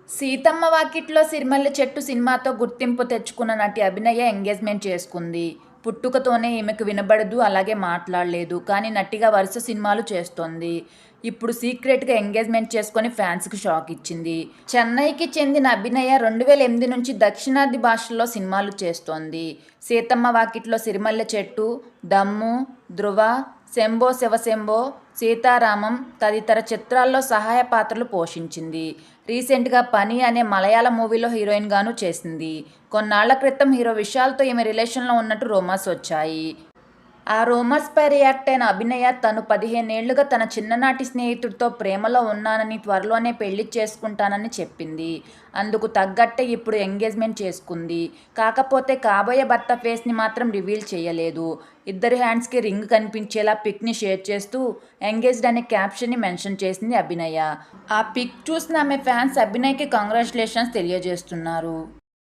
సీతమ్మ వాకిట్లో సిరిమల్లె చెట్టు సినిమాతో గుర్తింపు తెచ్చుకున్న నటి అభినయ ఎంగేజ్మెంట్ చేసుకుంది. పుట్టుకతోనే ఈమెకు వినబడదు, అలాగే మాట్లాడలేదు. కానీ నటిగా వరుస సినిమాలు చేస్తోంది. ఇప్పుడు సీక్రెట్గా ఎంగేజ్మెంట్ చేసుకొని ఫ్యాన్స్కి షాక్ ఇచ్చింది. చెన్నైకి చెందిన అభినయ 2008 నుంచి దక్షిణాది భాషల్లో సినిమాలు చేస్తోంది. సీతమ్మ వాకిట్లో సిరిమల్లె చెట్టు, దమ్ము, ధృవ, శంభో శివశంభో, సీతారామం తదితర చిత్రాల్లో సహాయ పాత్రలు పోషించింది. రీసెంట్గా పని అనే మలయాళ మూవీలో హీరోయిన్గానూ చేసింది. కొన్నాళ్ల క్రితం హీరో విశాల్తో ఈమె రిలేషన్లో ఉన్నట్టు రూమర్స్ వచ్చాయి. ఆ రూమర్స్పై రియాక్ట్ అయిన అభినయ తను 15 ఏళ్లుగా తన చిన్ననాటి స్నేహితుడితో ప్రేమలో ఉన్నానని, త్వరలోనే పెళ్లి చేసుకుంటానని చెప్పింది. అందుకు తగ్గట్టే ఇప్పుడు ఎంగేజ్మెంట్ చేసుకుంది. కాకపోతే కాబోయే భర్త ఫేస్ని మాత్రం రివీల్ చేయలేదు. ఇద్దరి హ్యాండ్స్కి రింగ్ కనిపించేలా పిక్ని షేర్ చేస్తూ ఎంగేజ్డ్ అనే క్యాప్షన్ని మెన్షన్ చేసింది అభినయ. ఆ పిక్ చూసిన ఆమె ఫ్యాన్స్ అభినయకి కంగ్రాచ్యులేషన్స్ తెలియజేస్తున్నారు.